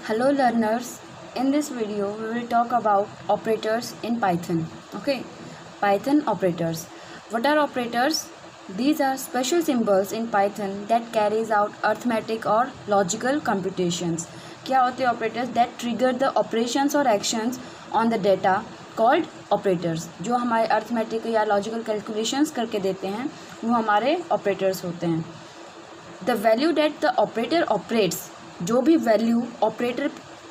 Hello learners, in this video we will talk about operators in Python. Okay, Python operators. What are operators? These are special symbols in Python that carries out arithmetic or logical computations. क्या होते हैं operators? That trigger the operations or actions on the data called operators. जो हमारे arithmetic या logical calculations करके देते हैं वो हमारे operators होते हैं. The value that the operator operates, जो भी वैल्यू ऑपरेटर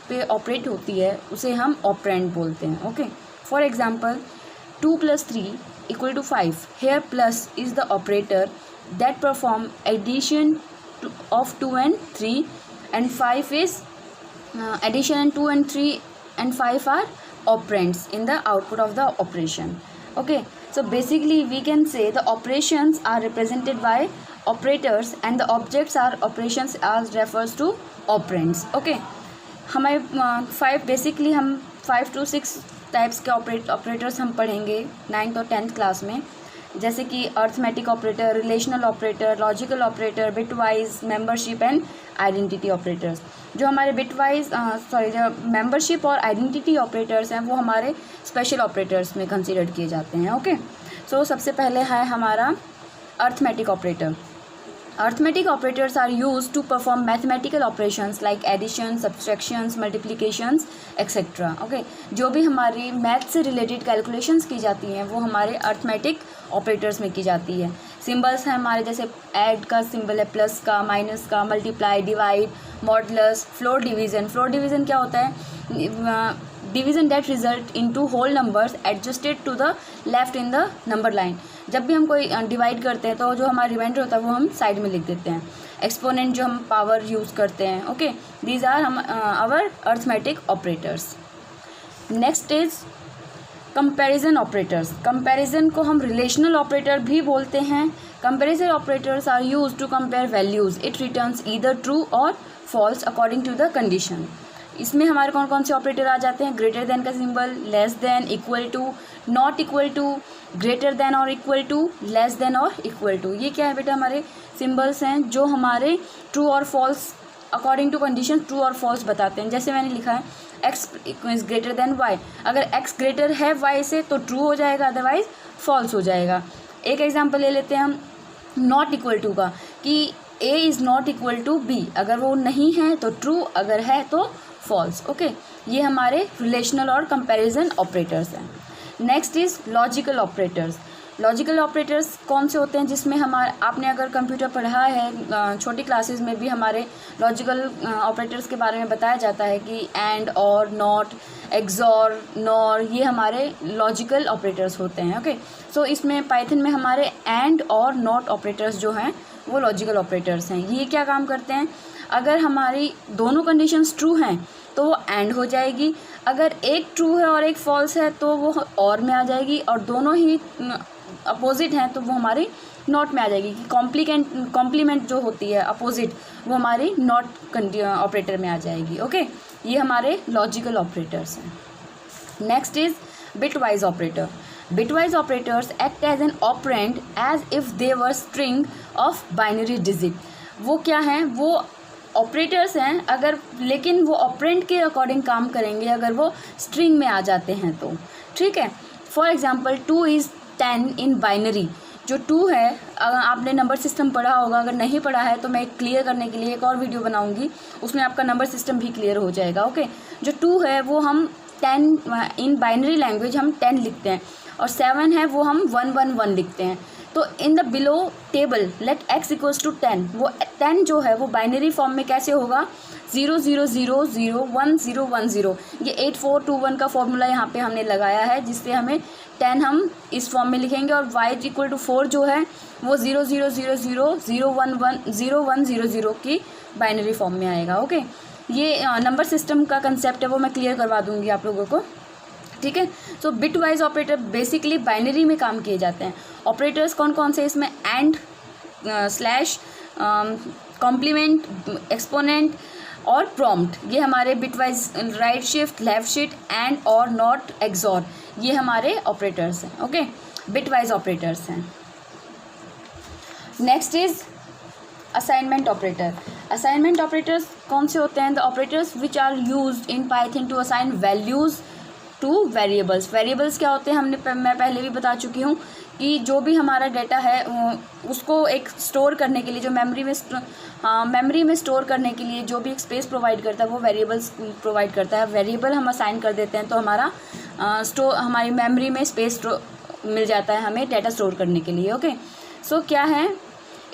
पे ऑपरेट होती है उसे हम ऑपरेंड बोलते हैं. Okay, for example 2 + 3 = 5. Here plus is the operator that perform addition of 2 and 3 and 5 is addition, and 2 and 3 and 5 are operands in the output of the operation. Okay, so basically we can say the operations are represented by operators and the objects are operations as refers to operands. Okay, हमारे 5 basically हम 5 to 6 types के operators हम पढ़ेंगे 9th और 10th class में, जैसे कि arithmetic operator, relational operator, logical operator, bitwise, membership and identity operators. जो हमारे बिटवाइज जो मेंबरशिप और आइडेंटिटी ऑपरेटर्स हैं वो हमारे स्पेशल ऑपरेटर्स में कंसीडर किए जाते हैं. ओके, सो सबसे पहले है हमारा arithmetic operator. Arithmetic operators are used to perform mathematical operations like addition, subtractions, multiplications, etc. Okay, जो भी हमारी मैथ से रिलेटेड कैलकुलेशंस की जाती हैं वो हमारे अर्थमेटिक ऑपरेटर्स में की जाती है. सिंबल्स हैं हमारे, जैसे ऐड का सिंबल है प्लस का, माइनस का, multiply, divide, modulus, floor division. Floor division क्या होता है? Division that result into whole numbers adjusted to the left in the number line. जब भी हम कोई डिवाइड करते हैं तो जो हमारा रिमाइंडर होता है वो हम साइड में लिख देते हैं. एक्सपोनेंट जो हम पावर यूज़ करते हैं. ओके, दीज आर हम our arithmetic operators. Next is comparison operators. Comparison को हम रिलेशनल ऑपरेटर भी बोलते हैं. Comparison operators are use to compare values. It returns either true और false according to the condition. इसमें हमारे कौन कौन से ऑपरेटर आ जाते हैं? ग्रेटर देन का symbol, less than, equal to, not equal to, greater than और इक्वल टू, लेस देन और इक्वल टू. ये क्या है बेटा? हमारे सिंबल्स हैं जो हमारे ट्रू और false according to condition true और फॉल्स बताते हैं. जैसे मैंने लिखा है X is greater than Y. अगर एक्स ग्रेटर है वाई से तो ट्रू हो जाएगा, अदरवाइज फॉल्स हो जाएगा. एक एग्जाम्पल ले लेते हैं हम नॉट इक्वल टू का, कि A is not equal to B. अगर वो नहीं है तो ट्रू, अगर है तो फॉल्स. ओके, ये हमारे रिलेशनल और कंपैरिजन ऑपरेटर्स हैं. Next is logical operators. Logical operators कौन से होते हैं? जिसमें हमारे आपने अगर कंप्यूटर पढ़ा है छोटी क्लासेस में भी हमारे लॉजिकल ऑपरेटर्स के बारे में बताया जाता है कि and, or, not, XOR, nor, ये हमारे लॉजिकल ऑपरेटर्स होते हैं. ओके, सो इसमें पाइथन में हमारे एंड और नॉट ऑपरेटर्स जो हैं वो लॉजिकल ऑपरेटर्स हैं. ये क्या काम करते हैं? अगर हमारी दोनों कंडीशंस ट्रू हैं तो वो एंड हो जाएगी. अगर एक ट्रू है और एक फॉल्स है तो वो और में आ जाएगी, और दोनों ही अपोजिट हैं तो वो हमारी नॉट में आ जाएगी. कॉम्प्लीमेंट जो होती है अपोजिट वो हमारी नॉट ऑपरेटर में आ जाएगी. ओके, ये हमारे लॉजिकल ऑपरेटर्स हैं. Next is bitwise operator. Bitwise operators act as an operand as if they were string of binary digit. वो क्या हैं? वो ऑपरेटर्स हैं अगर, लेकिन वो ऑपरेंड के अकॉर्डिंग काम करेंगे अगर वो स्ट्रिंग में आ जाते हैं तो. ठीक है, for example 2 is 10 in binary. जो 2 है, अगर आपने नंबर सिस्टम पढ़ा होगा, अगर नहीं पढ़ा है तो मैं क्लियर करने के लिए एक और वीडियो बनाऊंगी, उसमें आपका नंबर सिस्टम भी क्लियर हो जाएगा. ओके, जो 2 है वो हम 10 इन बाइनरी लैंग्वेज हम 10 लिखते हैं, और 7 है वो हम 111 लिखते हैं. तो in the below table let x equals to 10. वो 10 जो है वो बाइनरी फॉर्म में कैसे होगा? 00001010. ये 8421 का फॉर्मूला यहाँ पे हमने लगाया है, जिससे हमें 10 हम इस फॉर्म में लिखेंगे, और y इक्वल टू 4 जो है वो 0000011000 की बाइनरी फॉर्म में आएगा. ओके, ये नंबर सिस्टम का कंसेप्ट है, वो मैं क्लियर करवा दूँगी आप लोगों को. ठीक है, so bitwise operator basically binary में काम किए जाते हैं. ऑपरेटर्स कौन कौन से? इसमें एंड, स्लैश, कॉम्प्लीमेंट, एक्सपोनेंट और प्रॉम्प्ट. ये हमारे bitwise right shift, left shift, and, or, not, xor, ये हमारे ऑपरेटर्स हैं. ओके, बिट वाइज ऑपरेटर्स हैं. Next is assignment operator. Assignment operators कौन से होते हैं? The operators which are used in Python to assign values to variables. Variables क्या होते हैं मैं पहले भी बता चुकी हूँ कि जो भी हमारा डाटा है उसको एक स्टोर करने के लिए, जो मेमोरी में स्टोर करने के लिए जो भी एक स्पेस प्रोवाइड करता है वो वेरिएबल्स प्रोवाइड करता है। वेरिएबल हम असाइन कर देते हैं तो हमारी मेमोरी में स्पेस मिल जाता है हमें डाटा स्टोर करने के लिए। ओके, सो क्या है?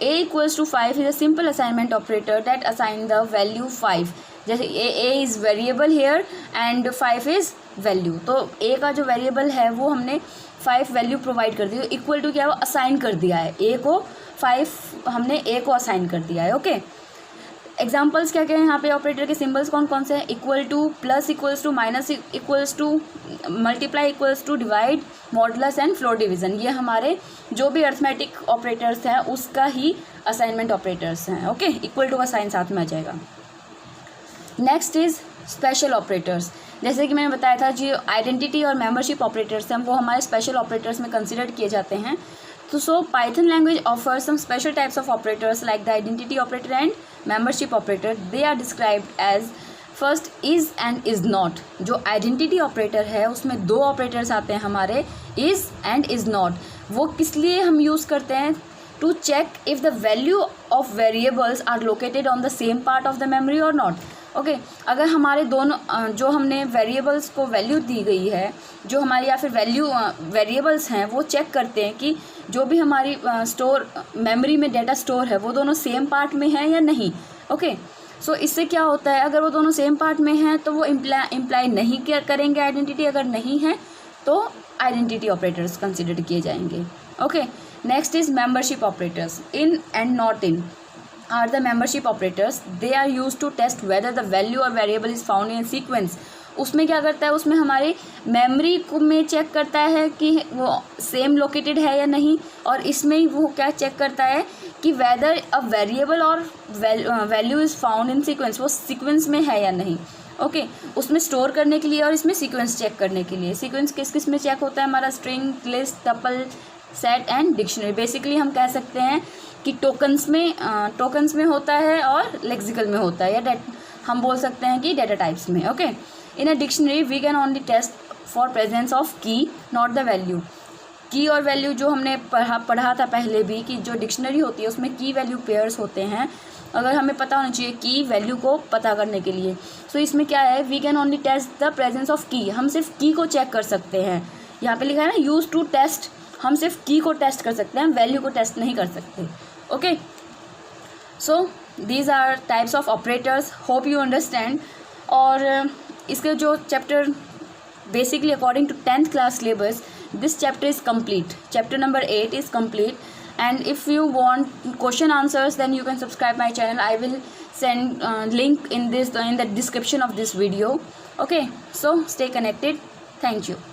a equals to 5 is a simple assignment operator that assign the value 5। जैसे a is variable here and 5 is value, तो a का जो वेरिएबल है वो हमने 5 वैल्यू प्रोवाइड कर दी, तो इक्वल टू क्या, वो असाइन कर दिया है a को 5, हमने a को असाइन कर दिया है। ओके, एग्जाम्पल्स क्या क्या है यहाँ पे? ऑपरेटर के सिंबल्स कौन कौन से हैं? Equal to, plus equals to, minus equals to, multiply equals to, divide, modulus and floor division. ये हमारे जो भी अर्थमेटिक ऑपरेटर्स हैं उसका ही असाइनमेंट ऑपरेटर्स हैं। ओके, इक्वल टू का साइन साथ में आ जाएगा। Next is special operators. जैसे कि मैंने बताया था, जो आइडेंटिटी और मेंबरशिप ऑपरेटर्स हैं वो हमारे स्पेशल ऑपरेटर्स में कंसिडर किए जाते हैं। तो Python language offers some special types of operators like the identity operator and membership operator. They are described as first is and is not। जो identity operator है उसमें दो operators आते हैं हमारे, is and is not। वो किस लिए हम यूज़ करते हैं? To check if the value of variables are located on the same part of the memory or not। Okay, अगर हमारे दोनों जो हमने वेरिएबल्स को वैल्यू दी गई है, जो हमारी या फिर वेरिएबल्स हैं, वो चेक करते हैं कि जो भी हमारी मेमोरी में डाटा स्टोर है वो दोनों सेम पार्ट में है या नहीं। ओके, सो इससे क्या होता है? अगर वो दोनों सेम पार्ट में हैं तो वो इम्प्लाई नहीं करेंगे आइडेंटिटी, अगर नहीं है तो आइडेंटिटी ऑपरेटर्स कंसिडर किए जाएंगे। Okay, next is membership operators. In and not in are the membership operators. They are used to test whether the value or variable is found in sequence। उसमें क्या करता है? उसमें हमारी मेमोरी में check करता है कि वो सेम लोकेटेड है या नहीं, और इसमें वो क्या चेक करता है कि वेदर अ वेरिएबल और value is found in sequence, वो सीक्वेंस में है या नहीं। ओके, उसमें स्टोर करने के लिए और इसमें सीक्वेंस चेक करने के लिए। सीक्वेंस किस किस में चेक होता है? हमारा string, list, tuple, set and dictionary. Basically हम कह सकते हैं कि टोकन्स में होता है और लेक्सिकल में होता है, या हम बोल सकते हैं कि डेटा टाइप्स में। Okay, in a dictionary we can only test for presence of key, not the value. Key और वैल्यू जो हमने पढ़ा था पहले भी, कि जो डिक्शनरी होती है उसमें की वैल्यू पेयर्स होते हैं, अगर हमें पता होना चाहिए की वैल्यू को पता करने के लिए। सो इसमें क्या है? We can only test the presence of key. हम सिर्फ की को चेक कर सकते हैं। यहाँ पे लिखा है ना, यूज टू टेस्ट। हम सिर्फ की को टेस्ट कर सकते हैं, वैल्यू को टेस्ट नहीं कर सकते। Okay, so these are types of operators, hope you understand. और इसके जो chapter basically according to 10th class syllabus, this chapter is complete. Chapter number 8 is complete, and if you want question answers then you can subscribe my channel. I will send link in the description of this video. Okay, so stay connected. Thank you.